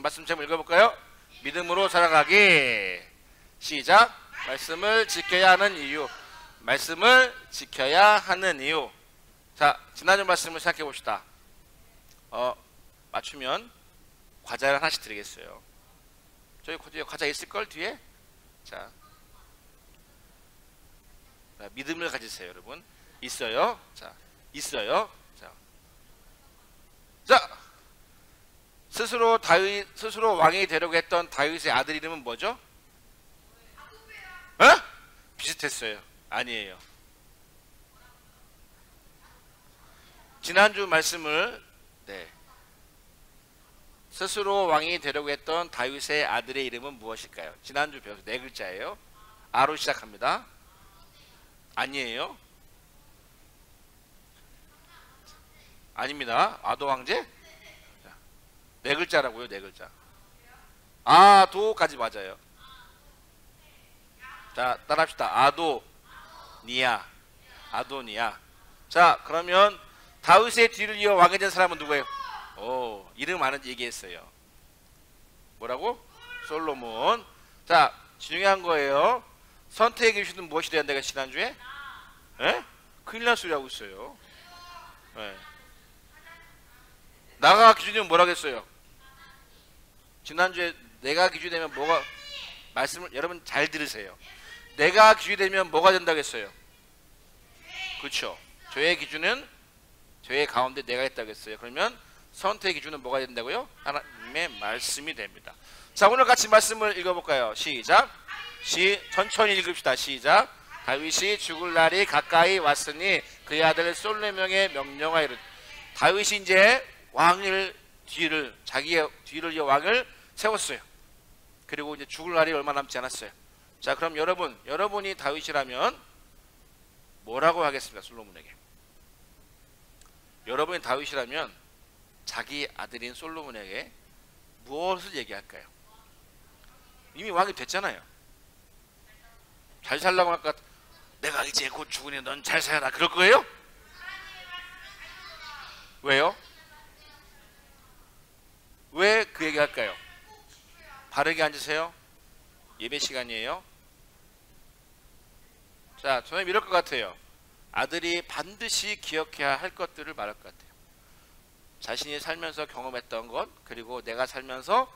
말씀 제목 읽어볼까요? 믿음으로 살아가기. 시작. 말씀을 지켜야 하는 이유. 말씀을 지켜야 하는 이유. 자, 지난주 말씀을 생각해 봅시다. 맞추면 과자를 하나씩 드리겠어요. 저기 뒤에 과자 있을걸 뒤에? 자, 믿음을 가지세요, 여러분. 있어요. 자, 있어요. 자, 스스로 왕이 되려고 했던 다윗의 아들 이름은 뭐죠? 비슷했어요. 아니에요. 지난주 말씀을 스스로 왕이 되려고 했던 다윗의 아들의 이름은 무엇일까요? 지난주 배워서 4글자예요. 아로 시작합니다. 아니에요. 아닙니다. 아도 황제? 4글자라고요. 4글자. 아도까지 맞아요. 자, 따라합시다. 아도니아. 아도니아. 자, 그러면 다윗의 뒤를 이어 왕이 된 사람은 누구예요? 이름 아는지 얘기했어요. 뭐라고? 솔로몬. 자, 중요한 거예요. 선택의 기준은 무엇이 돼야 한다가 지난주에? 큰일 날 소리 하고 있어요. 나가 기준이면 뭐라고 했어요? 지난주에 내가 기준이 되면 뭐가, 말씀을 여러분 잘 들으세요. 내가 기준이 되면 뭐가 된다고 했어요? 그렇죠. 죄의 기준은 죄의 가운데 내가 했다고 했어요. 그러면 선택의 기준은 뭐가 된다고요? 하나님의 말씀이 됩니다. 자, 오늘 같이 말씀을 읽어볼까요? 시작. 천천히 읽읍시다. 시작. 다윗이 죽을 날이 가까이 왔으니 그의 아들 솔로몬에게 명령하이르. 다윗이 이제 자기의 뒤를 이어 왕을 세웠어요. 그리고 이제 죽을 날이 얼마 남지 않았어요. 자, 그럼 여러분이 다윗이라면 뭐라고 하겠습니까? 솔로몬에게. 여러분이 다윗이라면 자기 아들인 솔로몬에게 무엇을 얘기할까요? 이미 왕이 됐잖아요. 잘 살라고 할까? 내가 이제 곧 죽으니 넌 잘 살아라. 그럴 거예요? 왜요? 왜 그 얘기 할까요? 바르게 앉으세요. 예배 시간이에요. 자, 저는 이럴 것 같아요. 아들이 반드시 기억해야 할 것들을 말할 것 같아요. 자신이 살면서 경험했던 것, 그리고 내가 살면서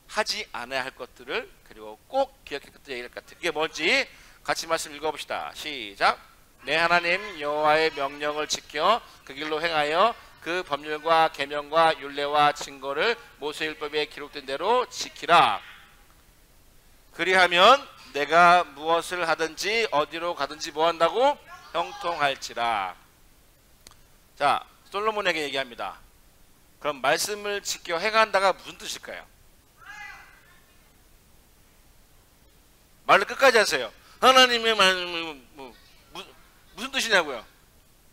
하지 않아야 할 것들을, 그리고 꼭 기억할 것들을 얘기할 것 같아요. 이게 뭔지 같이 말씀 읽어봅시다. 시작. 내 하나님 여호와의 명령을 지켜 그 길로 행하여 그 법률과 계명과 율례와 증거를 모세율법에 기록된 대로 지키라. 그리하면 내가 무엇을 하든지 어디로 가든지 뭐 한다고? 형통할지라. 자, 솔로몬에게 얘기합니다. 그럼 말씀을 지켜 행한다가 무슨 뜻일까요? 말을 끝까지 하세요. 하나님의 말씀은 무슨 뜻이냐고요?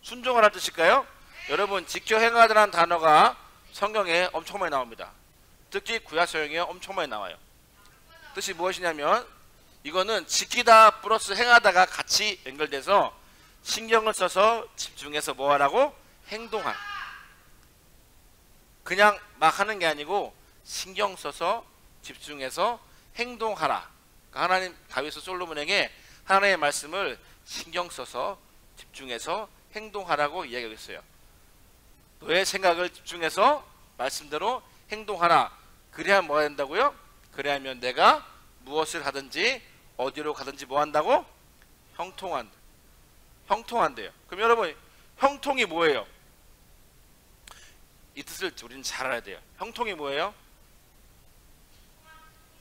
순종하라는 뜻일까요? 여러분, 지켜 행하다라는 단어가 성경에 엄청 많이 나옵니다. 특히 구약성경에 엄청 많이 나와요. 뜻이 무엇이냐면 이거는 지키다 플러스 행하다가 같이 연결돼서 신경을 써서 집중해서 뭐 하라고? 행동하라. 그냥 막 하는 게 아니고 신경 써서 집중해서 행동하라. 그러니까 하나님, 다윗은 솔로몬에게 하나님의 말씀을 신경 써서 집중해서 행동하라고 이야기하고 있어요. 너의 생각을 집중해서 말씀대로 행동하라. 그래야 뭐 한다고요? 그래야면 내가 무엇을 하든지 어디로 가든지 뭐 한다고? 형통한대요. 그럼 여러분, 형통이 뭐예요? 이 뜻을 우리는 잘 알아야 돼요. 형통이 뭐예요?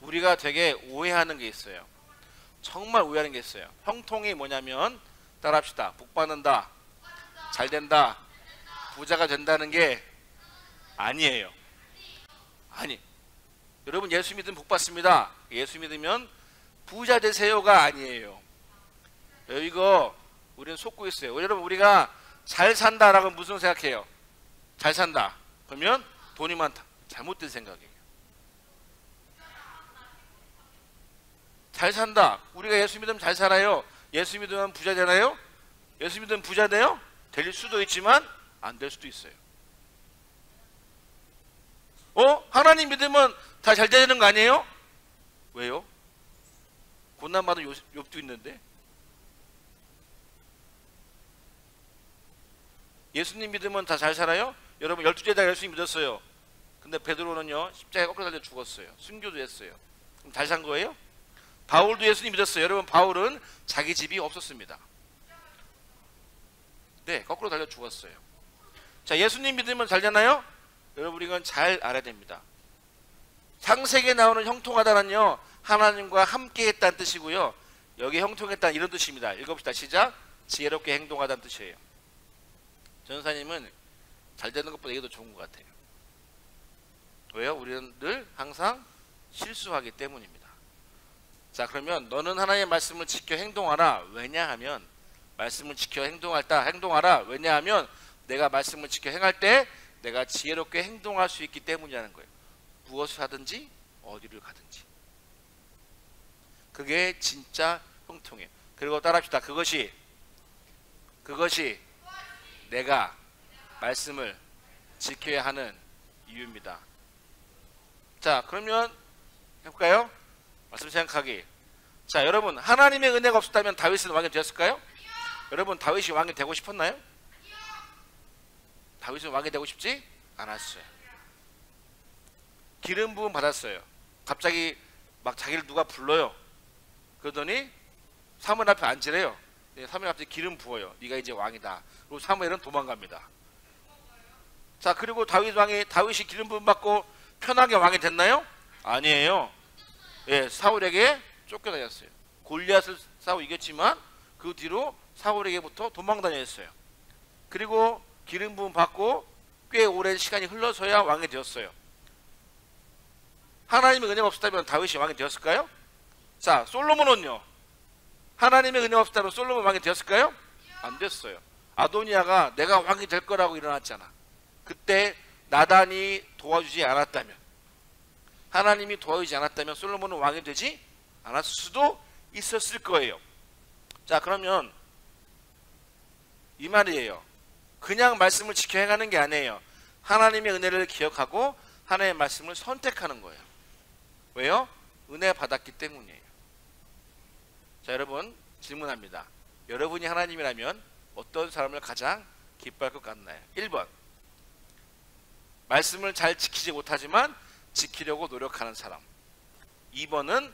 우리가 되게 오해하는 게 있어요. 정말 오해하는 게 있어요. 형통이 뭐냐면, 따라합시다. 복 받는다, 잘 된다, 부자가 된다는 게 아니에요. 여러분, 예수 믿으면 복 받습니다. 예수 믿으면 부자 되세요가 아니에요. 이거 우리는 속고 있어요. 여러분, 우리가 잘 산다라고 무슨 생각해요? 잘 산다 그러면 돈이 많다. 잘못된 생각이에요. 잘 산다, 우리가 예수 믿으면 잘 살아요. 예수 믿으면 부자 되나요? 예수 믿으면 부자 돼요? 될 수도 있지만 안 될 수도 있어요. 하나님 믿으면 다 잘 되는 거 아니에요? 왜요? 고난받은 욥도 있는데. 예수님 믿으면 다 잘 살아요? 여러분 12제 다 예수님 믿었어요. 근데 베드로는요 십자가에 꺾여 달려 죽었어요. 순교도 했어요. 그럼 잘 산 거예요? 바울도 예수님 믿었어요. 여러분 바울은 자기 집이 없었습니다. 네, 거꾸로 달려 죽었어요. 자, 예수님 믿으면 잘 되나요? 여러분 이건 잘 알아야 됩니다. 창세기에 나오는 형통하다는요 하나님과 함께 했다는 뜻이고요, 여기 형통했다는 이런 뜻입니다. 읽어봅시다. 시작. 지혜롭게 행동하다는 뜻이에요. 전사님은 잘 되는 것보다 이게 더 좋은 것 같아요. 왜요? 우리는 늘 항상 실수하기 때문입니다. 자, 그러면 너는 하나님의 말씀을 지켜 행동하라. 왜냐하면 말씀을 지켜 행동하라. 왜냐하면 내가 말씀을 지켜 행할 때 내가 지혜롭게 행동할 수 있기 때문이라는 거예요. 무엇을 하든지 어디를 가든지. 그게 진짜 형통이에요. 그리고 따라합시다. 그것이 내가 말씀을 지켜야 하는 이유입니다. 자, 그러면 해볼까요? 말씀 생각하기. 자, 여러분 하나님의 은혜가 없었다면 다윗은 왕이 되었을까요? 여러분 다윗이 왕이 되고 싶었나요? 다윗은 왕이 되고 싶지 않았어요. 기름 부음 받았어요. 갑자기 막 자기를 누가 불러요. 그러더니 사무엘 앞에 앉으래요. 사무엘 앞에 기름 부어요. 네가 이제 왕이다. 그리고 사무엘은 도망갑니다. 자, 그리고 다윗이 기름 부음 받고 편하게 왕이 됐나요? 아니에요. 예, 사울에게 쫓겨다녔어요. 골리앗을 싸워 이겼지만 그 뒤로 사울에게부터 도망다녔어요. 그리고 기름 부음 받고 꽤 오랜 시간이 흘러서야 왕이 되었어요. 하나님의 은혜가 없었다면 다윗이 왕이 되었을까요? 자, 솔로몬은요? 하나님의 은혜가 없었다면 솔로몬 왕이 되었을까요? 안 됐어요. 아도니아가 내가 왕이 될 거라고 일어났잖아. 그때 나단이 도와주지 않았다면, 하나님이 도와주지 않았다면 솔로몬은 왕이 되지 않았을 수도 있었을 거예요. 자, 그러면 이 말이에요. 그냥 말씀을 지켜 행하는 게 아니에요. 하나님의 은혜를 기억하고 하나님의 말씀을 선택하는 거예요. 왜요? 은혜 받았기 때문이에요. 자, 여러분 질문합니다. 여러분이 하나님이라면 어떤 사람을 가장 기뻐할 것 같나요? 1번, 말씀을 잘 지키지 못하지만 지키려고 노력하는 사람. 2번은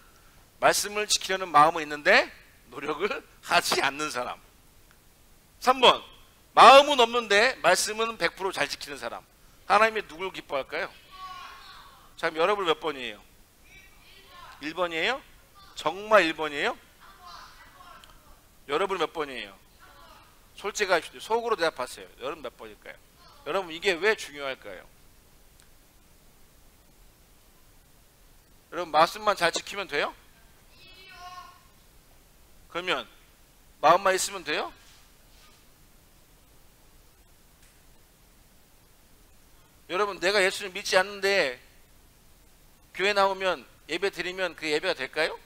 말씀을 지키려는 마음은 있는데 노력을 하지 않는 사람. 3번, 마음은 없는데 말씀은 100% 잘 지키는 사람. 하나님이 누굴 기뻐할까요? 자, 그럼 여러분 몇 번이에요? 1번이에요? 정말 1번이에요? 여러분 몇 번이에요? 솔직하게 속으로 대답하세요. 여러분 몇 번일까요? 여러분 이게 왜 중요할까요? 여러분 말씀만 잘 지키면 돼요? 그러면 마음만 있으면 돼요? 여러분 내가 예수를 믿지 않는데 교회 나오면 예배 드리면 그 예배가 될까요?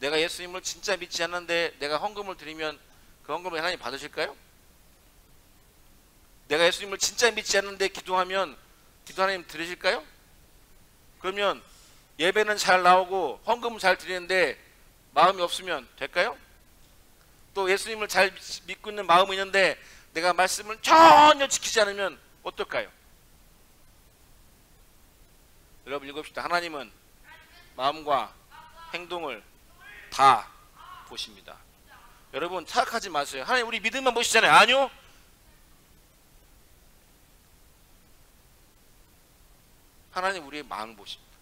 내가 예수님을 진짜 믿지 않는데 내가 헌금을 드리면 그 헌금을 하나님 받으실까요? 내가 예수님을 진짜 믿지 않는데 기도하면 기도 하나님 들으실까요? 그러면 예배는 잘 나오고 헌금은 잘 드리는데 마음이 없으면 될까요? 또 예수님을 잘 믿고 있는 마음이 있는데 내가 말씀을 전혀 지키지 않으면 어떨까요? 여러분 읽읍시다. 하나님은 마음과 행동을 다 보십니다. 여러분 착각하지 마세요. 하나님 우리 믿음만 보시잖아요. 아니요. 하나님 우리의 마음을 보십니다.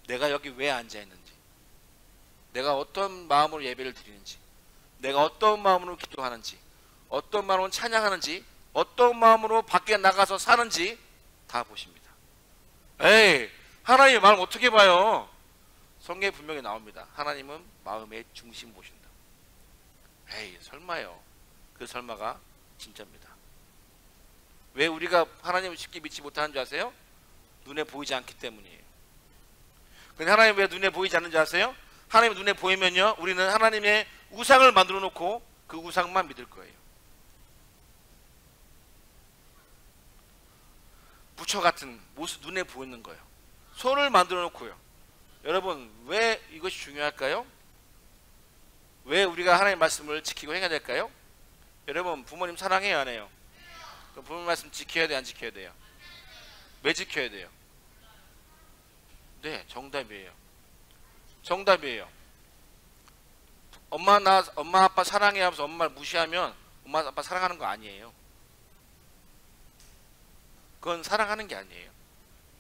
내가 여기 왜 앉아있는지, 내가 어떤 마음으로 예배를 드리는지, 내가 어떤 마음으로 기도하는지, 어떤 마음으로 찬양하는지, 어떤 마음으로 밖에 나가서 사는지 다 보십니다. 에이, 하나님의 마음 어떻게 봐요? 성경에 분명히 나옵니다. 하나님은 마음의 중심 보신다. 에이, 설마요. 그 설마가 진짜입니다. 왜 우리가 하나님을 쉽게 믿지 못하는 줄 아세요? 눈에 보이지 않기 때문이에요. 근데 하나님 왜 눈에 보이지 않는지 아세요? 하나님 눈에 보이면요 우리는 하나님의 우상을 만들어 놓고 그 우상만 믿을 거예요. 부처 같은 모습 눈에 보이는 거예요. 손을 만들어 놓고요. 여러분 왜 이것이 중요할까요? 왜 우리가 하나님의 말씀을 지키고 행해야 될까요? 여러분 부모님 사랑해요 안 해요? 그럼 부모님 말씀 지켜야 돼요 안 지켜야 돼요? 왜 지켜야 돼요? 네, 정답이에요. 정답이에요. 엄마 아빠 사랑해 하면서 엄마를 무시하면 엄마 아빠 사랑하는 거 아니에요. 그건 사랑하는 게 아니에요.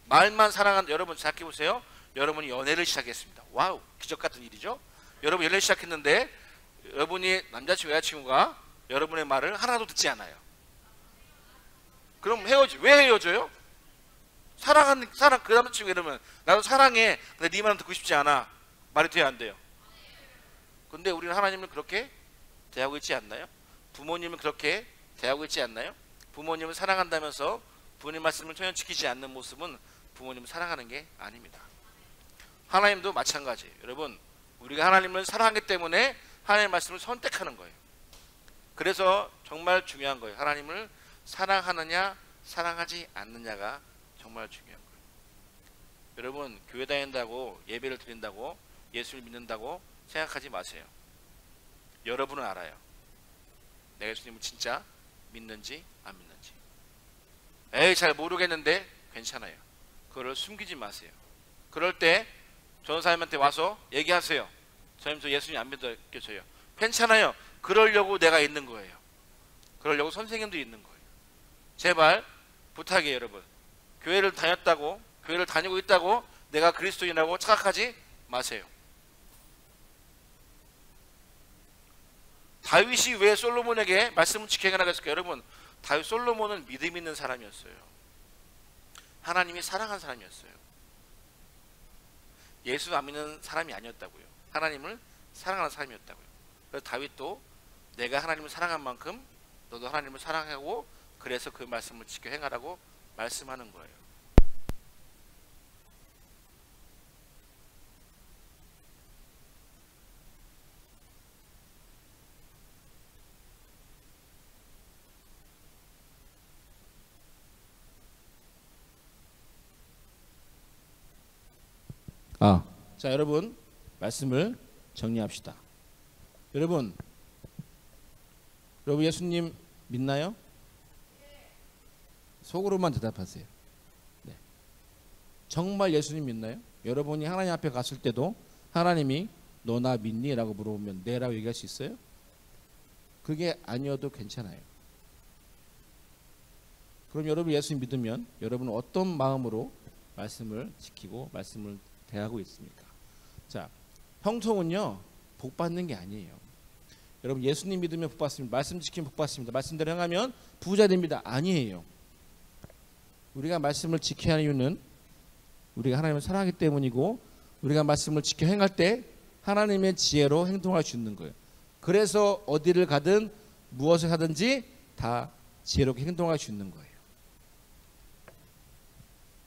말만 사랑하는, 여러분 생각해 보세요. 여러분이 연애를 시작했습니다. 와우, 기적 같은 일이죠. 여러분 연애를 시작했는데 여러분이 남자친구 여자친구가 여러분의 말을 하나도 듣지 않아요. 그럼 왜 헤어져요? 사랑 그 남자친구 이러면 나도 사랑해. 근데 네 말은 듣고 싶지 않아. 말이 돼야 안 돼요? 근데 우리는 하나님을 그렇게 대하고 있지 않나요? 부모님은 그렇게 대하고 있지 않나요? 부모님을 사랑한다면서 부모님 말씀을 전혀 지키지 않는 모습은 부모님을 사랑하는 게 아닙니다. 하나님도 마찬가지예요. 여러분 우리가 하나님을 사랑하기 때문에 하나님의 말씀을 선택하는 거예요. 그래서 정말 중요한 거예요. 하나님을 사랑하느냐 사랑하지 않느냐가 정말 중요한 거예요. 여러분 교회 다닌다고 예배를 드린다고 예수를 믿는다고 생각하지 마세요. 여러분은 알아요. 내가 예수님을 진짜 믿는지 안 믿는지. 에이 잘 모르겠는데 괜찮아요. 그거를 숨기지 마세요. 그럴 때 전도사님한테 와서 얘기하세요. 저님 저 예수님 안 믿어요. 괜찮아요. 그러려고 내가 있는 거예요. 그러려고 선생님도 있는 거예요. 제발 부탁이에요 여러분. 교회를 다니고 있다고 내가 그리스도인이라고 착각하지 마세요. 다윗이 왜 솔로몬에게 말씀을 지키게 하라고 했을까요? 여러분 솔로몬은 믿음 있는 사람이었어요. 하나님이 사랑한 사람이었어요. 예수 안 믿는 사람이 아니었다고요. 하나님을 사랑하는 사람이었다고요. 그래서 다윗도 내가 하나님을 사랑한 만큼 너도 하나님을 사랑하고 그래서 그 말씀을 지켜 행하라고 말씀하는 거예요. 자 여러분 말씀을 정리합시다. 여러분 예수님 믿나요? 속으로만 대답하세요. 네. 정말 예수님 믿나요? 여러분이 하나님 앞에 갔을 때도 하나님이 너 나 믿니? 라고 물어보면 네 라고 얘기할 수 있어요? 그게 아니어도 괜찮아요. 그럼 여러분 예수님 믿으면 여러분은 어떤 마음으로 말씀을 지키고 말씀을 대하고 있습니까? 자, 형통은요 복 받는 게 아니에요. 여러분 예수님 믿으면 복 받습니다. 말씀 지키면 복 받습니다. 말씀대로 행하면 부자 됩니다. 아니에요. 우리가 말씀을 지켜야 하는 이유는 우리가 하나님을 사랑하기 때문이고 우리가 말씀을 지켜 행할 때 하나님의 지혜로 행동할 수 있는 거예요. 그래서 어디를 가든 무엇을 하든지 다 지혜롭게 행동할 수 있는 거예요.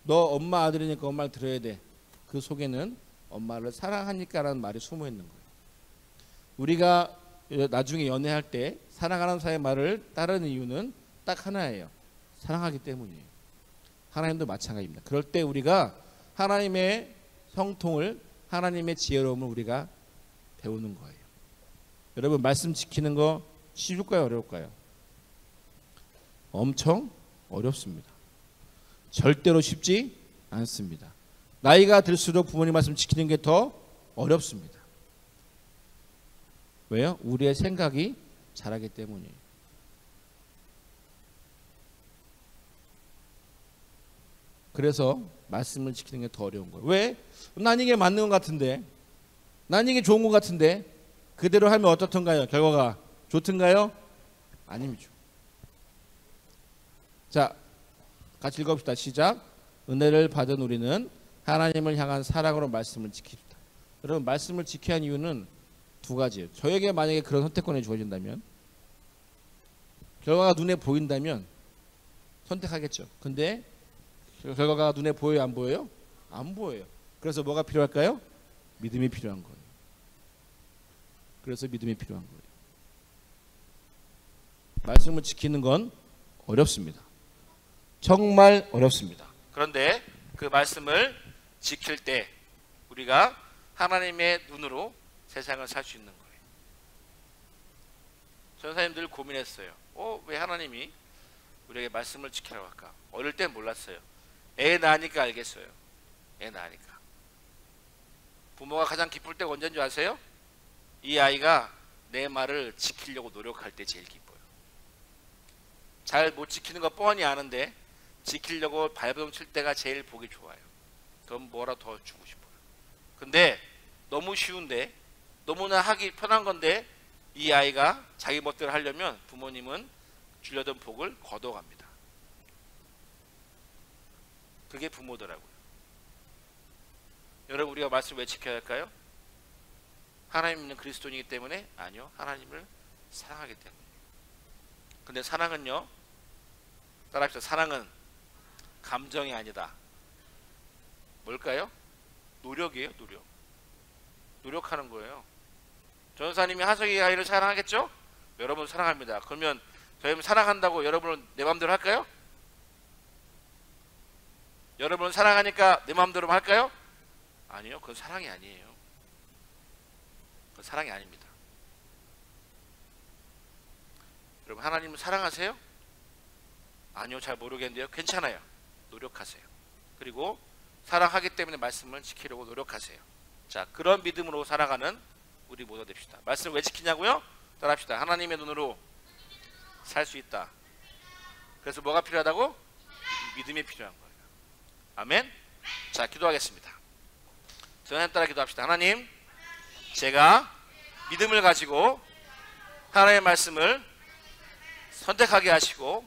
너 엄마 아들이니까 엄마를 들어야 돼. 그 속에는 엄마를 사랑하니까라는 말이 숨어 있는 거예요. 우리가 나중에 연애할 때 사랑하는 사람의 말을 따르는 이유는 딱 하나예요. 사랑하기 때문이에요. 하나님도 마찬가지입니다. 그럴 때 우리가 하나님의 형통을 하나님의 지혜로움을 우리가 배우는 거예요. 여러분 말씀 지키는 거 쉬울까요 어려울까요? 엄청 어렵습니다. 절대로 쉽지 않습니다. 나이가 들수록 부모님 말씀 지키는 게 더 어렵습니다. 왜요? 우리의 생각이 자라기 때문이에요. 그래서 말씀을 지키는 게 더 어려운 거예요. 왜? 난 이게 맞는 것 같은데, 난 이게 좋은 것 같은데 그대로 하면 어떻던가요? 결과가 좋던가요? 아닙니다. 자, 같이 읽어봅시다. 시작. 은혜를 받은 우리는 하나님을 향한 사랑으로 말씀을 지킵시다. 여러분 말씀을 지켜야 하는 이유는 두 가지예요. 저에게 만약에 그런 선택권이 주어진다면, 결과가 눈에 보인다면 선택하겠죠. 근데 결과가 눈에 보여요 안 보여요? 안 보여요. 그래서 뭐가 필요할까요? 믿음이 필요한 거예요. 그래서 믿음이 필요한 거예요. 말씀을 지키는 건 어렵습니다. 정말 어렵습니다. 그런데 그 말씀을 지킬 때 우리가 하나님의 눈으로 세상을 살 수 있는 거예요. 전사님들 고민했어요. 왜 하나님이 우리에게 말씀을 지키라고 할까? 어릴 땐 몰랐어요. 애 낳으니까 알겠어요. 애 낳으니까. 부모가 가장 기쁠 때가 언제인 줄 아세요? 이 아이가 내 말을 지키려고 노력할 때 제일 기뻐요. 잘 못 지키는 거 뻔히 아는데 지키려고 발버둥 칠 때가 제일 보기 좋아요. 그럼 뭐라 더 주고 싶어요. 근데 너무 쉬운데, 너무나 하기 편한 건데 이 아이가 자기 멋대로 하려면 부모님은 주려던 복을 거둬갑니다. 그게 부모더라고요. 여러분, 우리가 말씀 왜 지켜야 할까요? 하나님 있는 그리스도인이기 때문에? 아니요, 하나님을 사랑하기 때문에. 근데 사랑은요, 따라합시다. 사랑은 감정이 아니다. 뭘까요? 노력이에요. 노력하는 거예요. 전사님이 하석이 아이를 사랑하겠죠? 여러분 사랑합니다. 그러면 저희는 사랑한다고 여러분은 내 마음대로 할까요? 여러분은 사랑하니까 내 마음대로 할까요? 아니요, 그건 사랑이 아니에요. 그건 사랑이 아닙니다. 여러분, 하나님을 사랑하세요? 아니요, 잘 모르겠는데요. 괜찮아요. 노력하세요. 그리고 사랑하기 때문에 말씀을 지키려고 노력하세요. 자, 그런 믿음으로 살아가는 우리 모두 됩시다. 말씀을 왜 지키냐고요? 따라합시다. 하나님의 눈으로 살 수 있다. 그래서 뭐가 필요하다고? 믿음이 필요한 거예요. 아멘. 자, 기도하겠습니다. 저는 따라 기도합시다. 하나님, 제가 믿음을 가지고 하나님의 말씀을 선택하게 하시고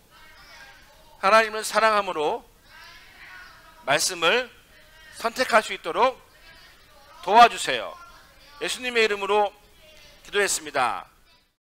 하나님을 사랑함으로 말씀을 선택할 수 있도록 도와주세요. 예수님의 이름으로 기도했습니다.